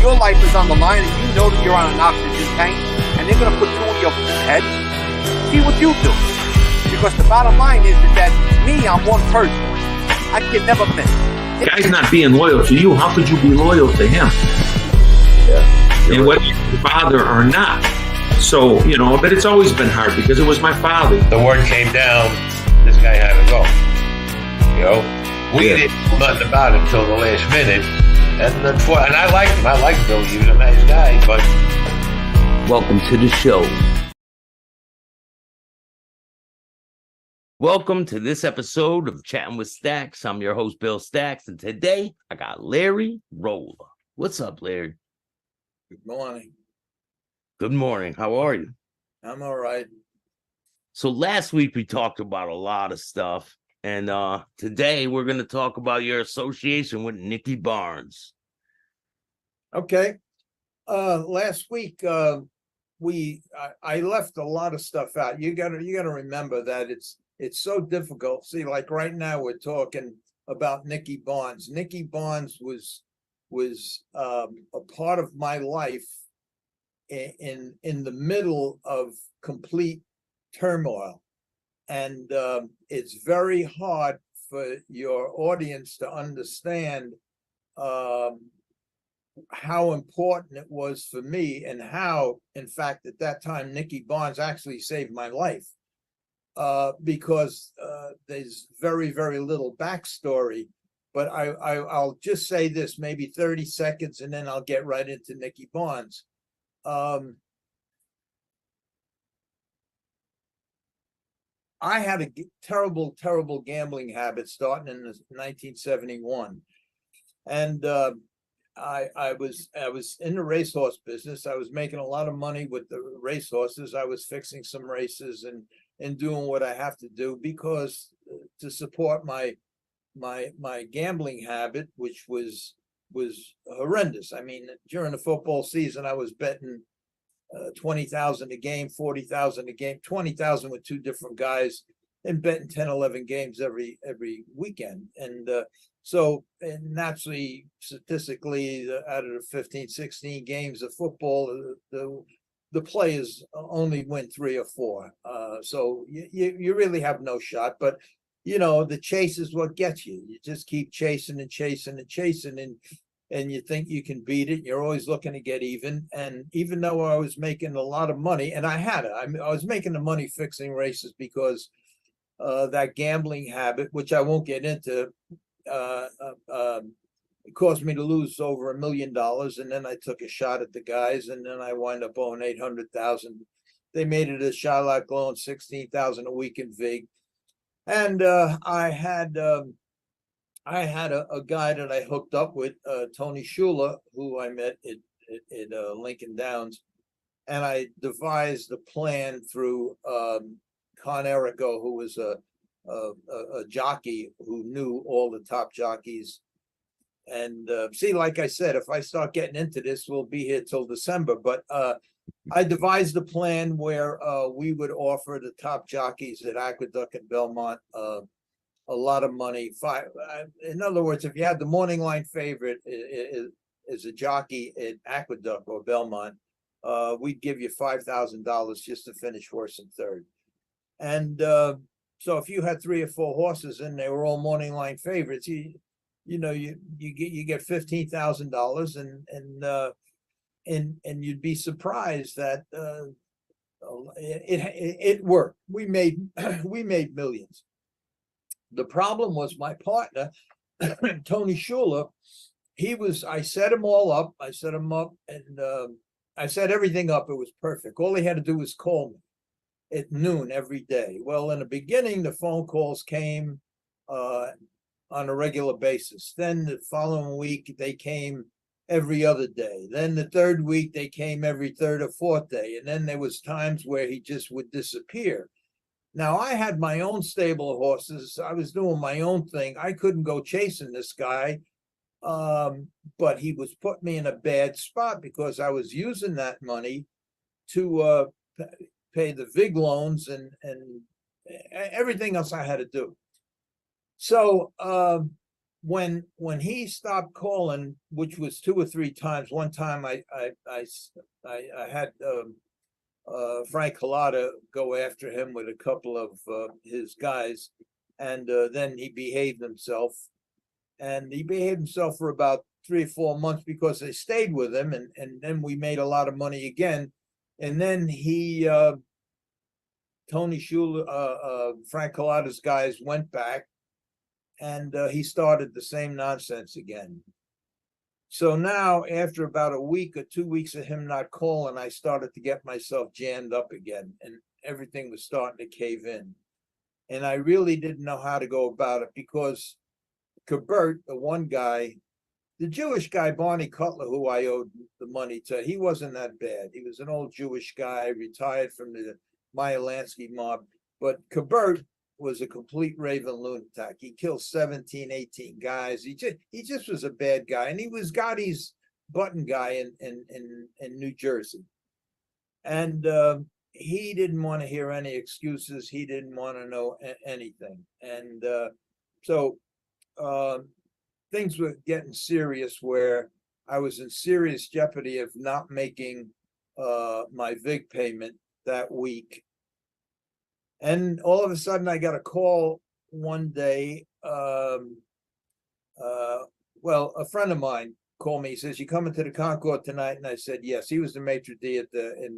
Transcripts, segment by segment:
your life is on the line and you know that you're on an oxygen tank and they're going to put two in your head, see what you do. Because the bottom line is that me, I'm one person. I can never miss. Guy's not being loyal to you. How could you be loyal to him? Yeah. And whether you're your father or not. So, you know, but it's always been hard because it was my father. The word came down, this guy had to go. You know, we didn't know nothing about him until the last minute. And I liked him. I liked Billy. He was a nice guy, but... Welcome to the show. Welcome to this episode of Chattin with Staxx. I'm your host, Bill Staxx, and today I got Larry Rolla. What's up, Larry? Good morning. Good morning. How are you? I'm all right. So last week we talked about a lot of stuff, and today we're going to talk about your association with Nicky Barnes. Okay. Last week I left a lot of stuff out. You gotta remember that it's so difficult. See, like right now we're talking about Nicky Barnes. Nicky Barnes was a part of my life in the middle of complete turmoil, and it's very hard for your audience to understand how important it was for me, and how, in fact, at that time Nicky Barnes actually saved my life, because there's very, very little backstory. But I'll just say this, maybe 30 seconds, and then I'll get right into Nicky Barnes. I had a terrible, terrible gambling habit starting in 1971, and I was in the racehorse business. I was making a lot of money with the racehorses. I was fixing some races and doing what I have to do because to support my gambling habit, which was horrendous. I mean, during the football season, I was betting 20,000 a game, 40,000 a game, 20,000 with two different guys, and betting 10, 11 games every weekend. And so, and naturally, statistically, out of the 15, 16 games of football, the players only win 3 or 4. So you really have no shot. But you know, the chase is what gets you. You just keep chasing and chasing and chasing, and you think you can beat it. You're always looking to get even. And even though I was making a lot of money, and I was making the money fixing races because that gambling habit, which I won't get into, it caused me to lose over $1 million. And then I took a shot at the guys, and then I wind up owing $800,000. They made it a shot like loan, $16,000 a week in Vig. And I had a guy that I hooked up with, Tony Shula, who I met at Lincoln Downs, and I devised a plan through Con Erico, who was a jockey who knew all the top jockeys. And see, like I said, if I start getting into this, we'll be here till December. But I devised a plan where we would offer the top jockeys at Aqueduct and Belmont a lot of money. In other words, if you had the morning line favorite as a jockey at Aqueduct or Belmont, we'd give you $5,000 just to finish horse and third. And so if you had 3 or 4 horses and they were all morning line favorites, you get $15,000, and you'd be surprised that it worked. We made millions. The problem was my partner, Tony Shula. I set him all up. I set him up, and I set everything up. It was perfect. All he had to do was call me at noon every day. Well, in the beginning, the phone calls came on a regular basis. Then the following week, they came every other day. Then the third week, they came every third or fourth day. And then there was times where he just would disappear. Now, I had my own stable of horses. I was doing my own thing. I couldn't go chasing this guy. But he was putting me in a bad spot because I was using that money to pay the VIG loans and everything else I had to do. So when he stopped calling, which was 2 or 3 times, one time I had Frank Collada go after him with a couple of his guys, and then he behaved himself. And he behaved himself for about 3 or 4 months because they stayed with him, and then we made a lot of money again. And then he, Tony Schuler, Frank Collada's guys went back, and he started the same nonsense again. So now, after about a week or 2 weeks of him not calling, I started to get myself jammed up again, and everything was starting to cave in. And I really didn't know how to go about it, because Kabert, the one guy, the Jewish guy, Barney Cutler, who I owed the money to, he wasn't that bad. He was an old Jewish guy, retired from the Meyer Lansky mob. But Kabert was a complete raving lunatic. He killed 17, 18 guys. He just was a bad guy. And he was Gotti's button guy in New Jersey. And he didn't want to hear any excuses. He didn't want to know anything. And so things were getting serious, where I was in serious jeopardy of not making my VIG payment that week. And all of a sudden I got a call one day. Well, a friend of mine called me. He says, "You coming to the Concord tonight?" And I said, yes. He was the maitre d' at in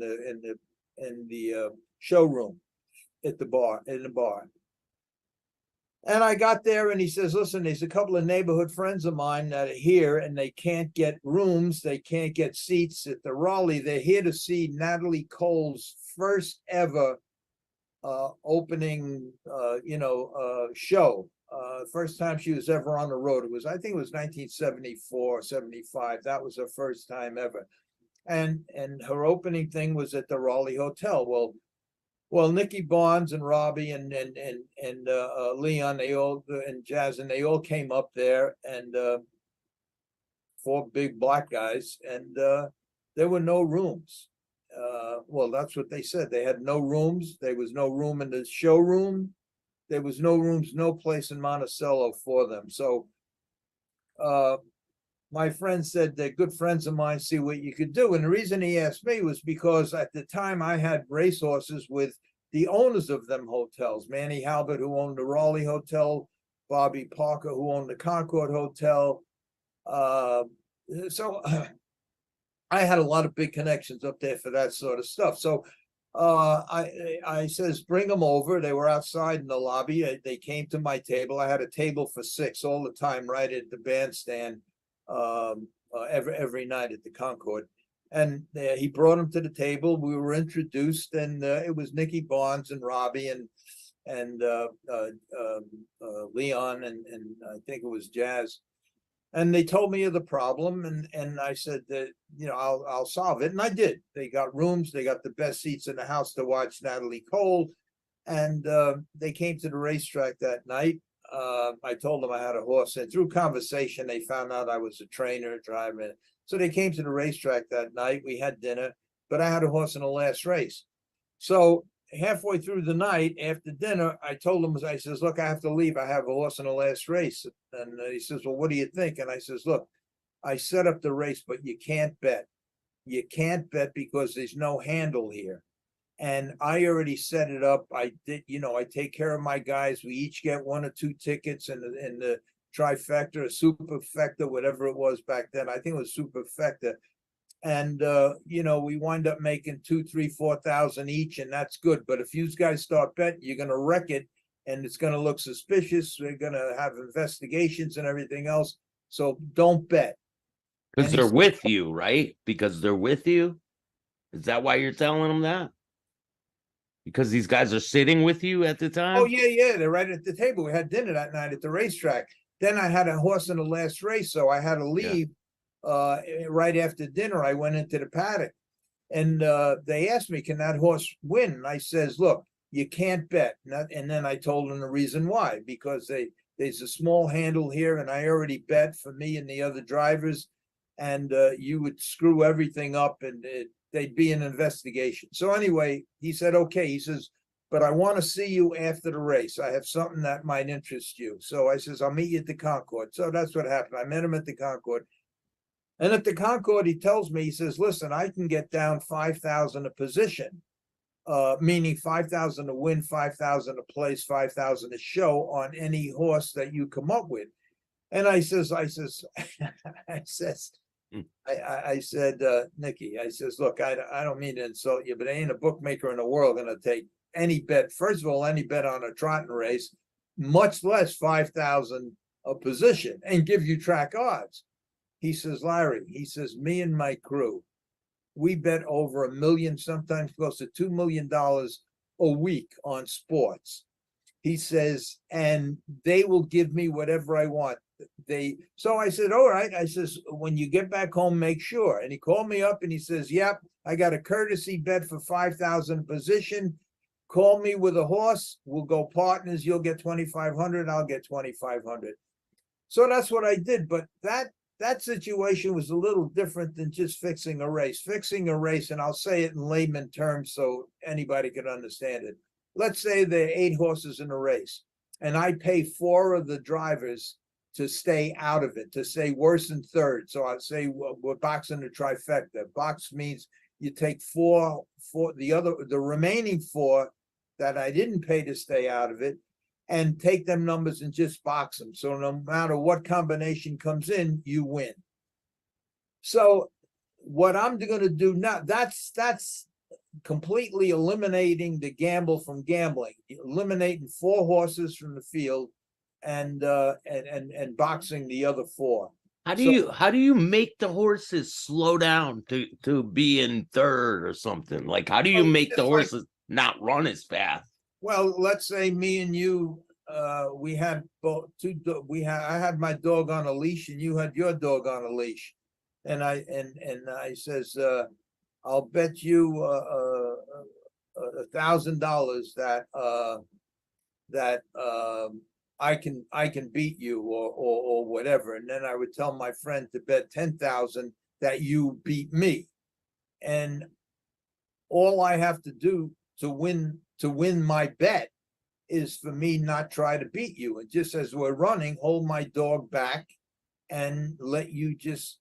the showroom at the bar, in the bar. And I got there, and he says, "Listen, there's a couple of neighborhood friends of mine that are here, and they can't get rooms. They can't get seats at the Raleigh. They're here to see Natalie Cole's first ever opening, show. First time she was ever on the road. I think it was 1974, 75. That was her first time ever. And her opening thing was at the Raleigh Hotel. Well, Nicky Barnes and Robbie and Leon, they all, and Jazz, and they all came up there, and 4 big black guys, and there were no rooms. Well, that's what they said. They had no rooms. There was no room in the showroom. There was no rooms, no place in Monticello for them. So my friend said, "They're good friends of mine, see what you could do." And the reason he asked me was because at the time I had racehorses with the owners of them hotels, Manny Halbert, who owned the Raleigh Hotel, Bobby Parker, who owned the Concord Hotel. So I had a lot of big connections up there for that sort of stuff. So I says, "Bring them over." They were outside in the lobby. They came to my table. I had a table for 6 all the time, right at the bandstand, every night at the Concord. And he brought them to the table. We were introduced, and it was Nicky Barnes and Robbie and Leon and I think it was Jazz. And they told me of the problem, and I said that, I'll solve it, and I did. They got rooms. They got the best seats in the house to watch Natalie Cole, and they came to the racetrack that night. I told them I had a horse, and through conversation, they found out I was a trainer, driver. So they came to the racetrack that night. We had dinner, but I had a horse in the last race. So halfway through the night, after dinner, I told him, I says, "Look, I have to leave. I have a horse in the last race." And he says, "Well, what do you think?" And I says, "Look, I set up the race, but you can't bet. You can't bet because there's no handle here. And I already set it up. I did, I take care of my guys. We each get 1 or 2 tickets in the trifecta, or superfecta, whatever it was back then. I think it was superfecta. And we wind up making 2, 3, 4,000 each, and that's good. But if you guys start betting, you're gonna wreck it, and it's gonna look suspicious. We're gonna have investigations and everything else. So don't bet." Because they're with you, right? Because they're with you. Is that why you're telling them that? Because these guys are sitting with you at the time? Oh, yeah. They're right at the table. We had dinner that night at the racetrack. Then I had a horse in the last race, so I had to leave. Right after dinner, I went into the paddock, and they asked me, "Can that horse win?" And I says, "Look, you can't bet." And then I told them the reason why, because there's a small handle here, and I already bet for me and the other drivers, and you would screw everything up, and they'd be an investigation. So anyway, he said, "Okay." He says, but I want to see you after the race. I have something that might interest you. So I says, I'll meet you at the Concord. So that's what happened. I met him at the Concord. And at the Concord, he tells me, he says, listen, I can get down 5,000 a position, meaning 5,000 to win, 5,000 a place, 5,000 a show on any horse that you come up with. And I said, Nicky, I says, look, I don't mean to insult you, but there ain't a bookmaker in the world going to take any bet. First of all, any bet on a trotting race, much less 5,000 a position, and give you track odds. He says, Larry, he says, me and my crew, we bet over $1 million, sometimes close to $2 million a week on sports. He says, and they will give me whatever I want. So I said, all right. I says, when you get back home, make sure. And he called me up and he says, yep, I got a courtesy bet for 5,000 a position. Call me with a horse. We'll go partners. You'll get 2,500. I'll get 2,500. So that's what I did. But that situation was a little different than just fixing a race. Fixing a race, and I'll say it in layman terms so anybody can understand it. Let's say there are 8 horses in a race, and I pay 4 of the drivers to stay out of it, to say worse than third. So I'd say we're boxing the trifecta. Box means you take 4, the remaining 4 that I didn't pay to stay out of it, and take them numbers and just box them. So no matter what combination comes in, you win. So what I'm going to do now, that's completely eliminating the gamble from gambling, eliminating 4 horses from the field, and boxing the other 4. How do you make the horses slow down to be in third or something? Like, how do you make the horses not run as fast? Well, let's say me and you, we had both I had my dog on a leash and you had your dog on a leash, and I says, I'll bet you $1,000 that I can beat you or whatever. And then I would tell my friend to bet 10,000 that you beat me. And all I have to do to win my bet is for me not try to beat you. And just as we're running, hold my dog back and let you just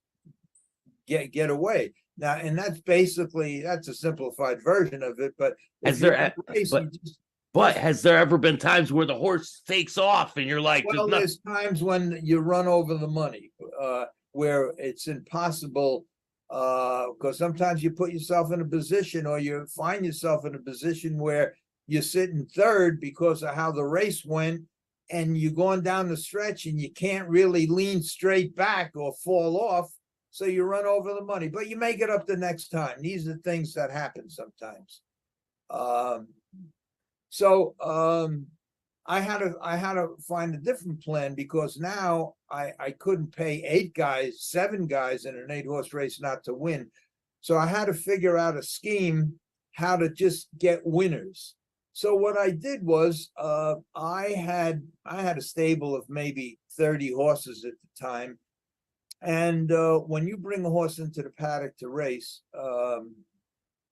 get away. Now, and that's a simplified version of it, but has there ever been times where the horse takes off and you're like, well, there's times when you run over the money, where it's impossible, because sometimes you put yourself in a position, or you find yourself in a position where you're sitting third because of how the race went, and you're going down the stretch and you can't really lean straight back or fall off. So you run over the money, but you make it up the next time. These are things that happen sometimes. I had to find a different plan, because now I couldn't pay 8 guys, 7 guys in an 8-horse race not to win. So I had to figure out a scheme how to just get winners. So what I did was, I had a stable of maybe 30 horses at the time. And when you bring a horse into the paddock to race,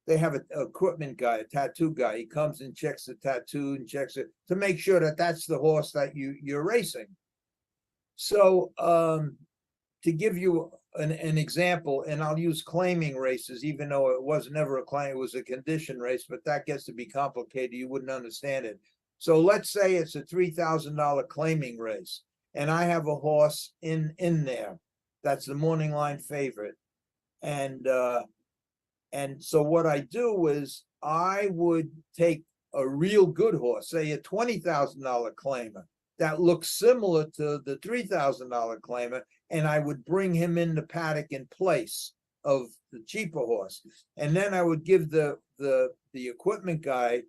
they have an equipment guy, a tattoo guy. He comes and checks the tattoo and checks it to make sure that that's the horse that you're racing. So to give you an example, and I'll use claiming races, even though it was never a claim, it was a condition race, but that gets to be complicated. You wouldn't understand it. So let's say it's a $3,000 claiming race, and I have a horse in there. That's the morning line favorite. And so what I do is I would take a real good horse, say a $20,000 claimer that looks similar to the $3,000 claimer, and I would bring him in the paddock in place of the cheaper horse. And then I would give the equipment guy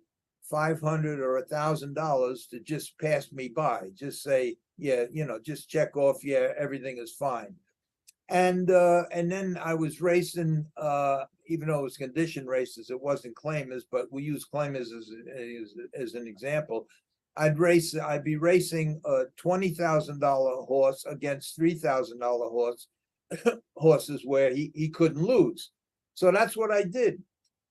$500 or $1,000 to just pass me by. Just say, yeah, just check off, yeah, everything is fine. And then I was racing, even though it was condition races, it wasn't claimers, but we use claimers as an example. I'd be racing a $20,000 horse against $3,000 horses where he couldn't lose. So that's what I did.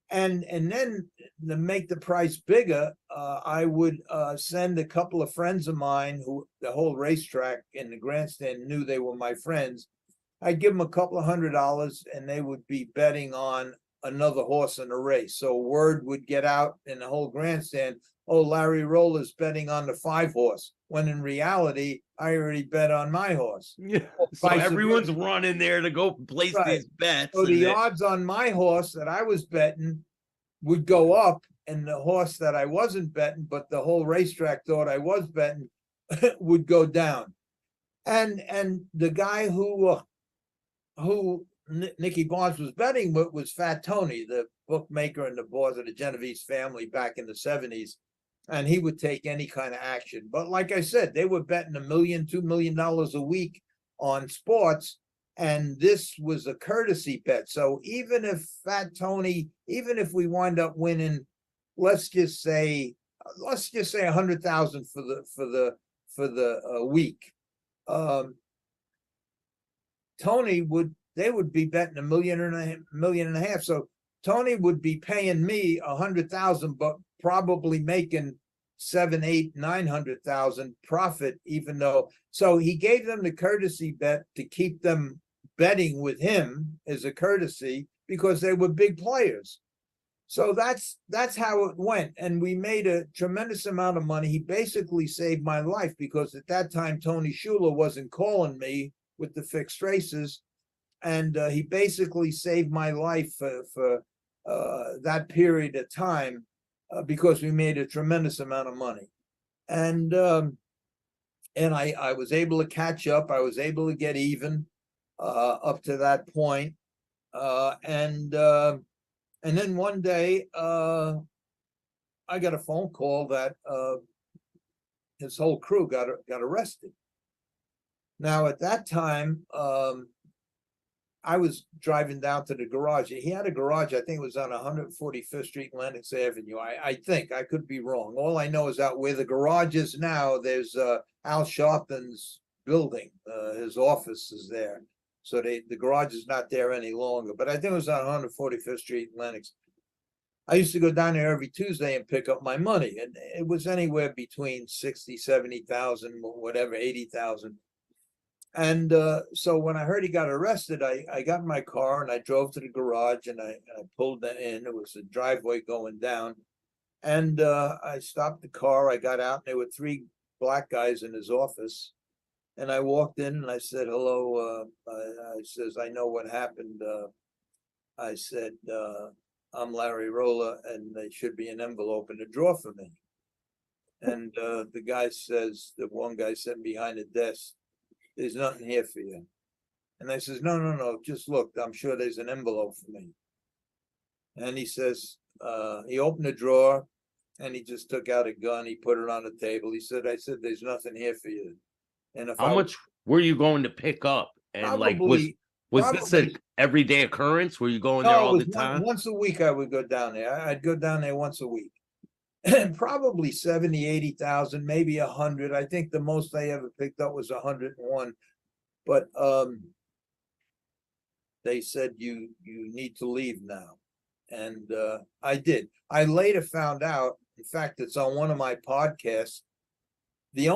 And then to make the price bigger, I would send a couple of friends of mine who the whole racetrack and the grandstand knew they were my friends. I'd give them a couple of $100 and they would be betting on another horse in a race. So word would get out in the whole grandstand, oh, Larry Rolla's betting on the 5 horse, when in reality, I already bet on my horse. Yeah. So Vice everyone's versa. running there to go place Right. these bets. So the odds on my horse that I was betting would go up, and the horse that I wasn't betting, but the whole racetrack thought I was betting, would go down. And the guy who Nicky Barnes was betting with was Fat Tony, the bookmaker and the boss of the Genovese family back in the 70s. And he would take any kind of action. But like I said, they were betting $1 million, $2 million a week on sports. And this was a courtesy bet. So even if Fat Tony, even if we wind up winning, let's just say 100,000 for the week, Tony they would be betting $1.5 million. So Tony would be paying me 100,000, but probably making 7, 8, 900,000 profit, even though. So he gave them the courtesy bet to keep them betting with him as a courtesy because they were big players. So that's how it went. And we made a tremendous amount of money. He basically saved my life because at that time, Tony Schuler wasn't calling me with the fixed races. And he basically saved my life for that period of time because we made a tremendous amount of money. And I was able to catch up. I was able to get even up to that point. And then one day I got a phone call that his whole crew got arrested. Now at that time, I was driving down to the garage. He had a garage, I think it was on 145th Street, Lenox Avenue. I think, I could be wrong. All I know is that where the garage is now, there's Al Sharpton's building. His office is there. So the garage is not there any longer. But I think it was on 145th Street, Lenox. I used to go down there every Tuesday and pick up my money. And it was anywhere between 60, 70,000, whatever, 80,000. And so when I heard he got arrested, I got in my car and I drove to the garage and I pulled in. It was a driveway going down. And I stopped the car. I got out and there were 3 black guys in his office. And I walked in and I said, hello. I says, I know what happened. I said, I'm Larry Rolla and there should be an envelope in the drawer for me. And the guy says, the one guy sitting behind the desk, there's nothing here for you. And I says, no, just look, I'm sure there's an envelope for me. And he says, he opened the drawer and he just took out a gun. He put it on the table. I said, there's nothing here for you. And if How much were you going to pick up? And probably, was this an everyday occurrence? Were you going there all the time? Once a week I would go down there. I'd go down there once a week. And probably 70, 80,000, maybe 100. I think the most I ever picked up was 101. But they said you need to leave now. And I did. I later found out, in fact, it's on one of my podcasts, there's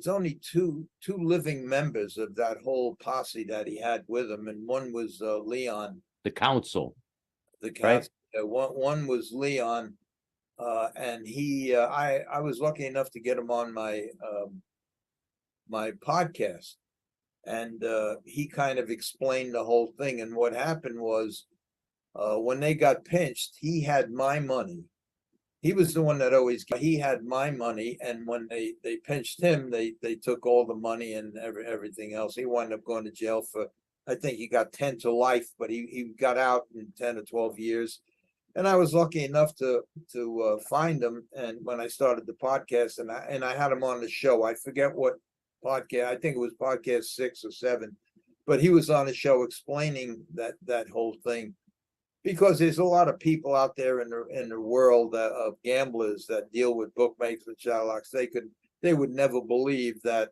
only two living members of that whole posse that he had with him, and one was Leon. The council. The council. Right? One was Leon. And I was lucky enough to get him on my my podcast, and he kind of explained the whole thing. And what happened was, when they got pinched, he had my money. He was the one that he had my money, and when they pinched him, they took all the money and everything else. He wound up going to jail for, I think he got 10 to life, but he got out in 10 or 12 years. And I was lucky enough to find him. And when I started the podcast, and I had him on the show, I forget what podcast. I think it was podcast 6 or 7, but he was on the show explaining that whole thing, because there's a lot of people out there in the world of gamblers that deal with bookmakers and Sherlocks. They would never believe that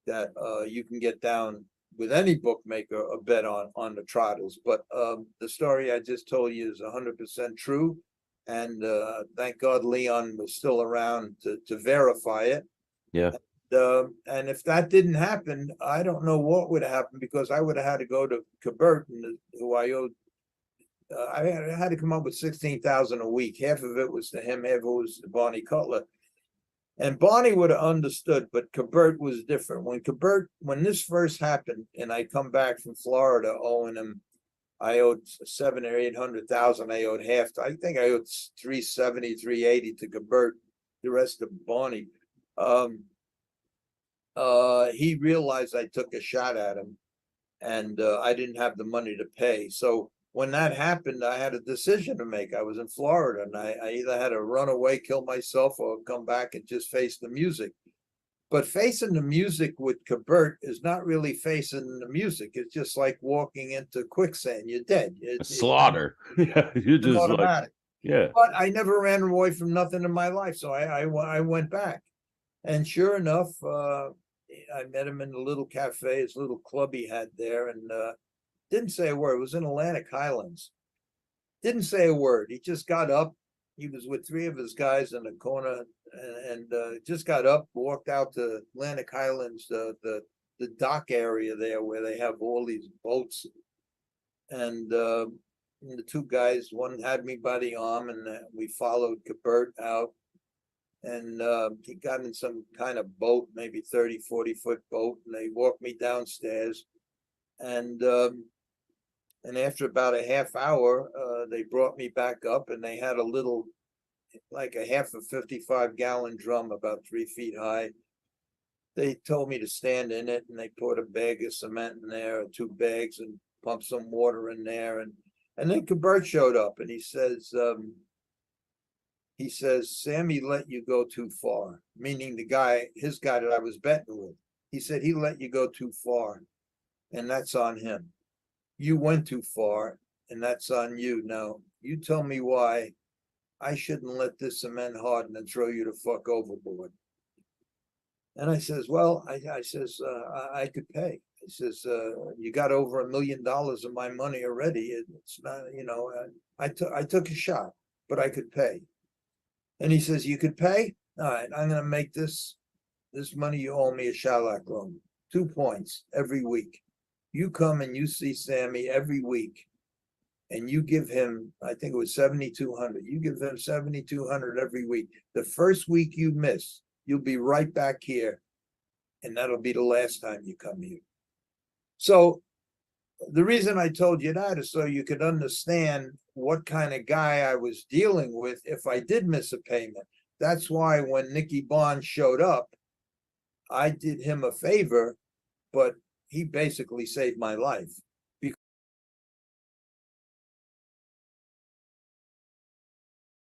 you can get down with any bookmaker a bet on the trotters. But the story I just told you is 100% true, and thank God Leon was still around to verify it. Yeah. And if that didn't happen, I don't know what would have happened, because I would have had to go to Cabert, who I owed. I had to come up with 16,000 a week. Half of it was to him, half of it was to Barney Cutler. And Barney would have understood, but Cabert was different. When this first happened, and I come back from Florida owing him, I owed 700,000 or 800,000. I owed half. I think I owed 370, 380 to Cabert. The rest to Barney. He realized I took a shot at him, and I didn't have the money to pay. So when that happened, I had a decision to make. I was in Florida, and I either had to run away, kill myself, or come back and just face the music. But facing the music with Cabert is not really facing the music. It's just like walking into quicksand. You're dead. Slaughter. Yeah, you It's just automatic. yeah. But I never ran away from nothing in my life, so I went back. And sure enough, I met him in the little cafe, his little club he had there, and didn't say a word. It was in Atlantic Highlands. Didn't say a word. He just got up. He was with three of his guys in the corner, and just got up, walked out to Atlantic Highlands, the dock area there where they have all these boats. And the two guys, one had me by the arm, and we followed Cabert out. And he got in some kind of boat, maybe 30, 40-foot boat, and they walked me downstairs. And after about a half hour, they brought me back up, and they had a little, like a half a 55-gallon drum about 3 feet high. They told me to stand in it, and they put a bag of cement in there, or 2 bags, and pumped some water in there. And then Cabert showed up, and he says, Sammy let you go too far, meaning his guy that I was betting with. He said, he let you go too far, and that's on him. You went too far, and that's on you. Now, you tell me why I shouldn't let this cement harden and throw you the fuck overboard. And I says, well, I could pay. He says, you got over $1 million of my money already. It's not, I took a shot, but I could pay. And he says, you could pay? All right, I'm going to make this money you owe me a Shylock loan. 2 points every week. You come and you see Sammy every week, and you give him, I think it was 7,200. You give him 7,200 every week. The first week you miss, you'll be right back here, and that'll be the last time you come here. So the reason I told you that is so you could understand what kind of guy I was dealing with if I did miss a payment. That's why when Nicky Barnes showed up, I did him a favor, but he basically saved my life.